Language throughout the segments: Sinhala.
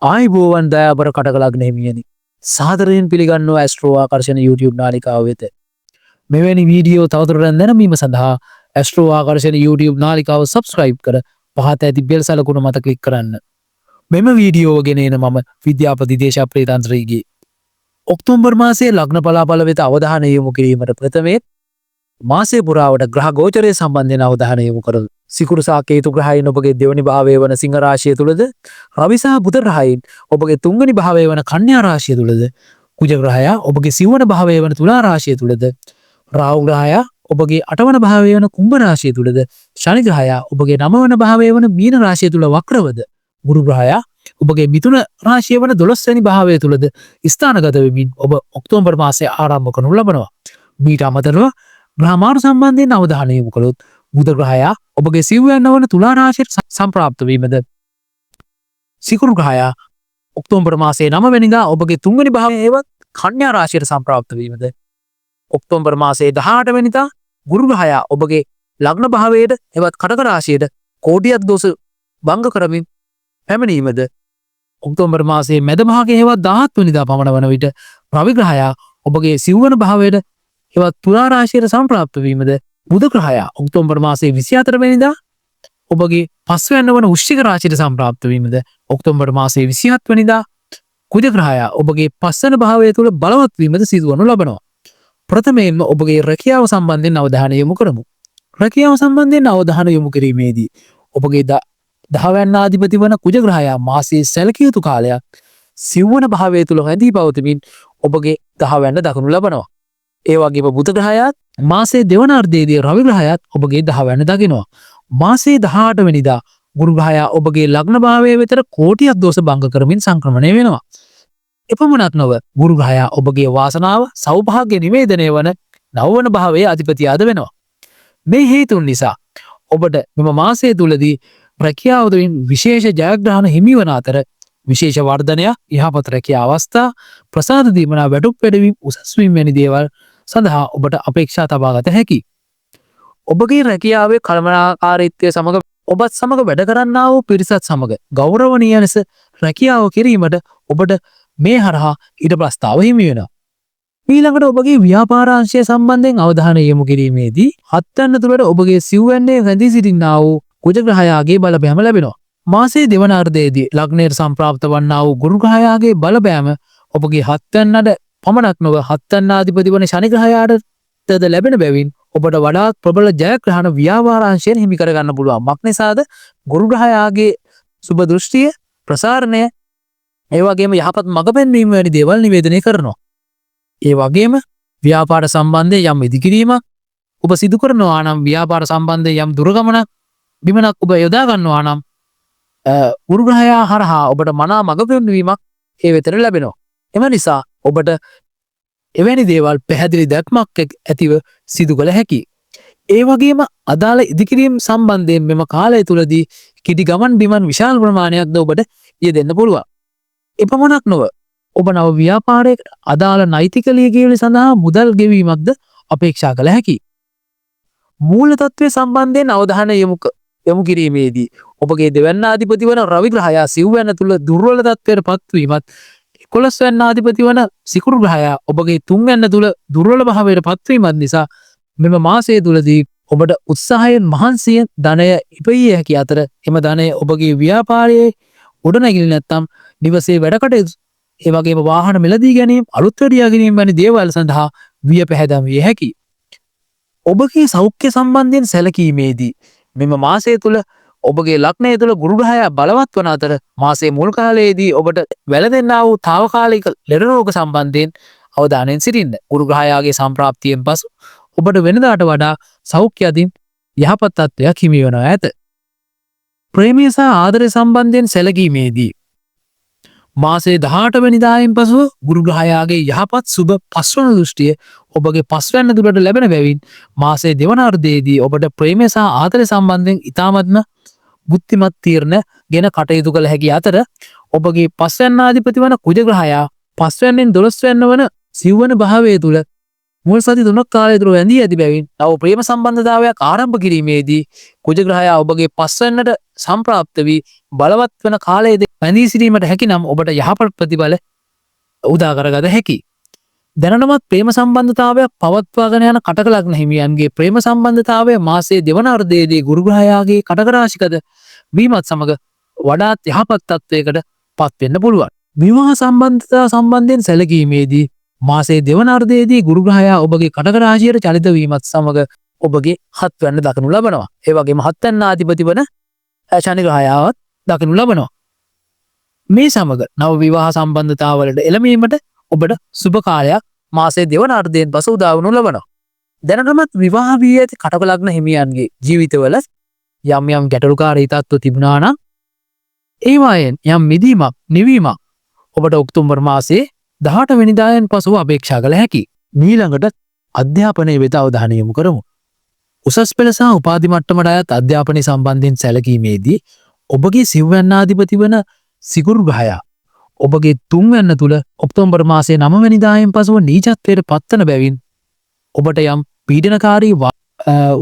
ආයිබෝවන් දයාබර කටකලක් නෙමියනි. සාදරයෙන් පිළිගන්නවා ඇස්ට්‍රෝ ආකර්ෂණ YouTube නාලිකාව වෙත. මෙවැනි වීඩියෝ තවදුරටත් දැනීම සඳහා ඇස්ට්‍රෝ ආකර්ෂණ YouTube නාලිකාව subscribe කර පහත ඇති බෙල් සලකුණ මත ක්ලික් කරන්න. මෙම වීඩියෝ ගෙන එන මම විද්‍යාපති දේශප්‍රිය තන්ත්‍රයේගේ ඔක්තෝබර් මාසයේ ලග්න බලාබල වෙත අවධානය යොමු කිරීමට ප්‍රථමයෙන් මාසයේ පුරාවට ග්‍රහ ගෝචරය සම්බන්ධයෙන් අවධානය යොමු කරමු. සිකුරු සහ කේතු ග්‍රහයන් ඔබගේ දෙවනි භාවය වන සිංහ රාශිය තුලද රවි සහ බුධ ග්‍රහයන් ඔබගේ තුන්වෙනි භාවය වන කන්‍යා රාශිය තුලද කුජ ග්‍රහයා ඔබගේ සිව්වන භාවය වන තුලා රාශිය තුලද රාහු ග්‍රහයා ඔබගේ අටවන භාවය වන කුම්භ රාශිය තුලද ශනි ග්‍රහයා ඔබගේ නවවන භාවය වන මීන රාශිය තුල වක්‍රවද ගුරු ග්‍රහයා ඔබගේ මිථුන රාශිය වන 12 වෙනි භාවය තුලද ස්ථානගත වෙමින් ඔබ ඔක්තෝබර් මාසයේ ආරම්භ කරනු ලබනවා. මීට අමතරව ග්‍රහ මාරු සම්බන්ධයෙන් අවධානය යොමු කළොත් බුධ ග්‍රහයා ඔබගේ සිව්වැන්න වන තුලා රාශියට සම්ප්‍රාප්ත වීමද සිකුරු ග්‍රහයා ඔක්තෝබර් මාසයේ 9 වෙනිදා ඔබගේ තුන්වෙනි භාවයේවත් කන්‍යා රාශියට සම්ප්‍රාප්ත වීමද ඔක්තෝබර් මාසයේ 18 වෙනිදා ගුරු ග්‍රහයා ඔබගේ ලග්න භාවයට එවත් කටක රාශියට කෝටියක් දෝෂ භංග කරමින් පැමිණීමද ඔක්තෝබර් මාසයේ මැද භාගයේ එවත් 17 වෙනිදා පමණ වන විට රවි ග්‍රහයා ඔබගේ සිව්වන භාවයට එවත් තුලා රාශියට සම්ප්‍රාප්ත වීමද බුධ ග්‍රහයා ඔක්තෝබර් මාසයේ 24 වෙනිදා ඔබගේ පස්වැන්න වන වෘශ්චික රාශියට සම්ප්‍රාප්ත වීමද ඔක්තෝබර් මාසයේ 27 වෙනිදා කුජ ග්‍රහයා ඔබගේ පස්වැන්න භාවය තුල බලවත් වීමද සිදුවනු ලබනවා. ප්‍රථමයෙන්ම ඔබගේ රැකියාව සම්බන්ධයෙන් අවධානය යොමු කරමු. රැකියාව සම්බන්ධයෙන් අවධානය යොමු කිරීමේදී ඔබගේ දහවැන්නාධිපති වන කුජ ග්‍රහයා මාසයේ සැලකිය යුතු කාලයක් සිව්වන භාවය තුල රැඳී පවතිමින් ඔබගේ දහවැන්න දක්වනු ලබනවා. ඒ වගේම බුධ ග්‍රහයාත් මාසයේ දෙවන අර්ධයේදී රවි ග්‍රහයාත් ඔබගේ දහවැන්න දකිනවා. මාසයේ 18 වෙනිදා ගුරු ග්‍රහයා ඔබගේ ලග්න භාවයේ වෙතට කෝටියක් දෝෂ භංග කරමින් සංක්‍රමණය වෙනවා. එපමණක් නොව ගුරු ග්‍රහයා ඔබගේ වාසනාව සෞභාග්‍ය නිවේදනය වන නවවන භාවයේ අධිපතියාද වෙනවා. මේ හේතුන් නිසා ඔබට මෙම මාසය තුලදී රැකියාව තුළින් විශේෂ ජයග්‍රහණ හිමි වන අතර විශේෂ වර්ධනයක් යහපත් රැකියා අවස්ථා ප්‍රසාද දීමනා වැටුප් වැඩවීම උසස් වීම වැනි දේවල් සඳහා ඔබට අපේක්ෂා තබා ගත හැකියි. ඔබගේ රැකියාවේ කළමනාකාරීත්වය සමග ඔබත් සමග වැඩ කරන්නා වූ පිරිසත් සමග ගෞරවනීය ලෙස රැකියාව කිරීමට ඔබට මේ හරහා ඊට ප්‍රස්තාව හිමි වෙනවා. ඊළඟට ඔබගේ ව්‍යාපාරාංශය සම්බන්ධයෙන් අවධානය යොමු කිරීමේදී හත්වැන්න තුලට ඔබගේ සිව්වැන්නේ රැඳී සිටින්නා වූ කුජ ග්‍රහයාගේ බලපෑම ලැබෙනවා. මාසයේ දෙවන අර්ධයේදී ලග්නයට සම්ප්‍රාප්ත වන්නා වූ ගුරු ග්‍රහයාගේ බලපෑම ඔබගේ හත්වැන්නට පමණක් නොව හත්වැන්නාධිපති වන ශනි ග්‍රහයාටද ලැබෙන බැවින් ඔබට වඩාත් ප්‍රබල ජයග්‍රහණ ව්‍යාපාරාංශයෙන් හිමි කරගන්න පුළුවන්. මක්නිසාද ගුරු ග්‍රහයාගේ සුබ දෘෂ්ටිය ප්‍රසාරණය ඒ වගේම යහපත් මඟ පෙන්වීම වැනි දේවල් නිවේදනය කරනවා. ඒ වගේම ව්‍යාපාර සම්බන්ධයෙන් යම් ඉදිකිරීමක් ඔබ සිදු කරනවා නම් ව්‍යාපාර සම්බන්ධයෙන් යම් දුරගමනක් බිමනක් ඔබ යොදා ගන්නවා නම් ගුරු ග්‍රහයා හරහා ඔබට මනා මඟ පෙන්වීමක් ඒ වෙතට ලැබෙනවා. එම නිසා ඔබට එවැනි දේවල් පැහැදිලි දැක්මක් ඇතිව සිදු කළ හැකියි. ඒ වගේම අදාළ ඉදිකිරීම සම්බන්ධයෙන් මෙම කාලය තුලදී කිඩි ගමන් බිමන් විශාල ප්‍රමාණයක්ද ඔබට යෙදෙන්න පුළුවන්. එපමණක් නොව ඔබ නව ව්‍යාපාරයකට අදාළ නෛතික ලියකියවිලි සඳහා මුදල් ගෙවීමක්ද අපේක්ෂා කළ හැකියි. මූල තත්ත්වය සම්බන්ධයෙන් අවධානය යොමු කිරීමේදී ඔබගේ දෙවැන්නාධිපති වන රවි ග්‍රහයා සිව්වැන්න තුල දුර්වල තත්ත්වයට පත්වීමත් 11 වැන්නාධිපති වන සිකුරු ග්‍රහයා ඔබගේ තුන්වැන්න තුල දුර්වල භාවයට පත්වීමත් නිසා මෙම මාසය තුලදී ඔබට උත්සාහයෙන් මහන්සියෙන් ධනය ඉපිය හැකි අතර එම ධනය ඔබගේ ව්‍යාපාරයේ ගොඩනැගිලි නැත්නම් නිවසේ වැඩ කටයුතු ඒ වගේම වාහන මිලදී ගැනීම අලුත් වැඩියා ගැනීම වැනි දේවල් සඳහා විය පැහැදම් විය හැකියි. ඔබගේ සෞඛ්‍ය සම්බන්ධයෙන් සැලකීමේදී මෙම මාසය තුල ඔබගේ ලග්නය තුල ගුරු ග්‍රහයා බලවත් වන අතර මාසයේ මුල් කාලයේදී ඔබට වැළඳෙන්නා වූ తాවකාලික ලෙඩ රෝග සම්බන්ධයෙන් අවධානයෙන් සිටින්න. ගුරු ග්‍රහයාගේ සම්ප්‍රාප්තියෙන් පසු ඔබට වෙනදාට වඩා සෞඛ්‍ය අතින් යහපත් තත්ත්වයක් හිමි වෙනවා ඇත. ප්‍රේමය සහ ආදරය සම්බන්ධයෙන් සැලකීමේදී මාසයේ 18 වෙනිදායින් පසු ගුරු ග්‍රහයාගේ යහපත් සුබ පස්වන දෘෂ්ටිය ඔබගේ පස්වැන්න තුලට ලැබෙන බැවින් මාසයේ දෙවන අර්ධයේදී ඔබට ප්‍රේමය සහ ආදරය සම්බන්ධයෙන් ඉතාමත්ම බුද්ධිමත් තීරණ ගෙන කටයුතු කළ හැකි අතර ඔබගේ පස්වැන්නාධිපති වන කුජ ග්‍රහයා පස්වැන්නෙන් 12 වැන්න වන සිව්වන භාවය තුල මුල් සති 3ක් කාලය තුර වැඳී ඇති බැවින් නව ප්‍රේම සම්බන්ධතාවයක් ආරම්භ කිරීමේදී කුජ ග්‍රහයා ඔබගේ පස්වැන්නට සම්ප්‍රාප්ත වී බලවත් වන කාලයේදී වැඳී සිටීමට හැකි නම් ඔබට යහපත් ප්‍රතිඵල උදා කරගත හැකියි. දැනටමත් ප්‍රේම සම්බන්ධතාවයක් පවත්වාගෙන යන කටක ලග්න හිමියන්ගේ ප්‍රේම සම්බන්ධතාවය මාසයේ දෙවන අර්ධයේදී ගුරු ග්‍රහයාගේ කටක රාශිගත වීමත් සමග වඩාත් යහපත් තත්වයකට පත් වෙන්න පුළුවන්. විවාහ සම්බන්ධතා සම්බන්ධයෙන් සැලකීමේදී මාසයේ දෙවන අර්ධයේදී ගුරු ග්‍රහයා ඔබගේ කටක රාශියට චලිත වීමත් සමග ඔබගේ හත්වැන්න දකිනු ලබනවා. ඒ වගේම හත්වැන්න අධිපති වන ශනි ග්‍රහයාවත් දකිනු ලබනවා. මේ සමග නව විවාහ සම්බන්ධතාවලට එළඹීමට ඔබට සුබ කාලයක් මාසයේ දෙවන අර්ධයෙන් පසු උදා වනු ලබනවා. දැනටමත් විවාහ වී ඇති කටක ලග්න හිමියන්ගේ ජීවිතවල යම් යම් ගැටලුකාරී තත්ත්ව තිබුණා නම් ඒවායෙන් යම් මිදීමක් නිවීමක් ඔබට ඔක්තෝබර් මාසයේ 18 වෙනිදායෙන් පසුව අපේක්ෂා කළ හැකියි. ඊළඟට අධ්‍යාපනයේ වෙත අවධානය යොමු කරමු. උසස් පෙළ සහ උපාධි මට්ටමට අයත් අධ්‍යාපනය සම්බන්ධයෙන් සැලකීමේදී ඔබගේ සිව්වැන්නාධිපති වන සිකුරු ග්‍රහයා ඔබගේ තුන්වැන්න තුල ඔක්තෝබර් මාසයේ 9 වෙනිදායෙන් පසුව නීචත්වයට පත්වන බැවින් ඔබට යම් පීඩනකාරී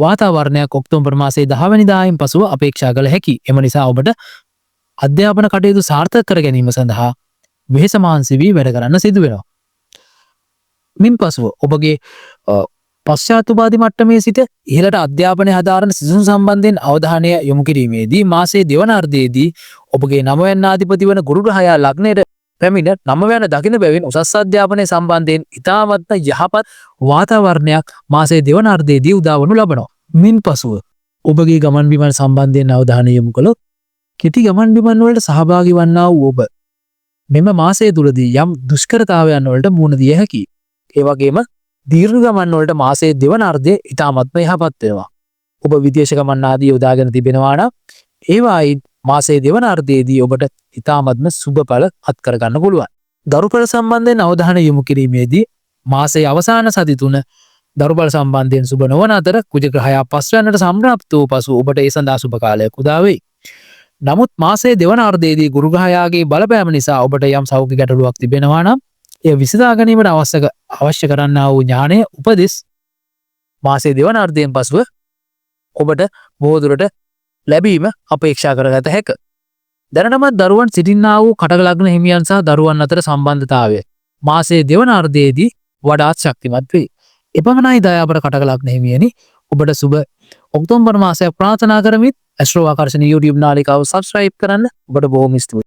වාතාවරණයක් ඔක්තෝබර් මාසයේ 10 වෙනිදායෙන් පසුව අපේක්ෂා කළ හැකියි. එම නිසා ඔබට අධ්‍යාපන කටයුතු සාර්ථක කර ගැනීම සඳහා වෙහෙස මහන්සි වී වැඩ කරන්න සිදු වෙනවා. මින් පසුව ඔබගේ පශ්චාත් උපාධි මට්ටමේ සිට ඉහළට අධ්‍යාපනය හදාරන සිසුන් සම්බන්ධයෙන් අවධානය යොමු කිරීමේදී මාසයේ දෙවන අර්ධයේදී ඔබගේ 9 වෙනි අධිපති වන ගුරු ග්‍රහයා ලග්නයට පැමිණ 9 වෙනි දකින බැවින් උසස් අධ්‍යාපනය සම්බන්ධයෙන් ඉතාමත් යහපත් වාතාවරණයක් මාසයේ දෙවන අර්ධයේදී උදා වනු ලබනවා. මින් පසුව ඔබගේ ගමන් බිමන් සම්බන්ධයෙන් අවධානය යොමු කළොත් කෙටි ගමන් බිමන් වලට සහභාගී වන්නා වූ ඔබ මෙම මාසයේ තුලදී යම් දුෂ්කරතාවයන් වලට මුහුණ දිය හැකියි. ඒ වගේම දීර්ඝ ගමන් වලට මාසයේ දෙවන අර්ධයේ ඉතාමත්ම යහපත් වෙනවා. ඔබ විදේශ ගමන් ආදී යොදාගෙන තිබෙනවා නම් ඒවායින් මාසයේ දෙවන අර්ධයේදී ඔබට ඉතාමත්ම සුබඵල අත් කර ගන්න පුළුවන්. දරුපල සම්බන්ධයෙන් අවධානය යොමු කිරීමේදී මාසයේ අවසාන සති තුන දරුපල සම්බන්ධයෙන් සුබ නොවන අතර කුජ ග්‍රහයා පස්වැන්නට සම්ප්‍රාප්ත වූ පසු ඔබට ඒ සඳහා සුබ කාලයක් උදා වෙයි. නමුත් මාසයේ දෙවන අර්ධයේදී ගුරු ග්‍රහයාගේ බලපෑම නිසා ඔබට යම් සෞඛ්‍ය ගැටලුවක් තිබෙනවා නම් එය විසඳා ගැනීමට අවශ්‍ය කරන්නා වූ ඥානය උපදෙස් මාසයේ දෙවන අර්ධයෙන් පසුව ඔබට බොහෝ දුරට ලැබීම අපේක්ෂා කරගත හැක. දැනටමත් දරුවන් සිටින්නා වූ කටක ලග්න හිමියන් සහ දරුවන් අතර සම්බන්ධතාවය මාසයේ දෙවන අර්ධයේදී වඩාත් ශක්තිමත් වෙයි. එපමණයි දයාබර කටක ලග්න හිමියනි, ඔබට සුබ ඔක්තෝබර් මාසයක් ප්‍රාර්ථනා කරමින් ඇස්ට්‍රෝ ආකර්ෂණ YouTube නාලිකාව subscribe කරන්න. ඔබට බොහොම ස්තුතියි.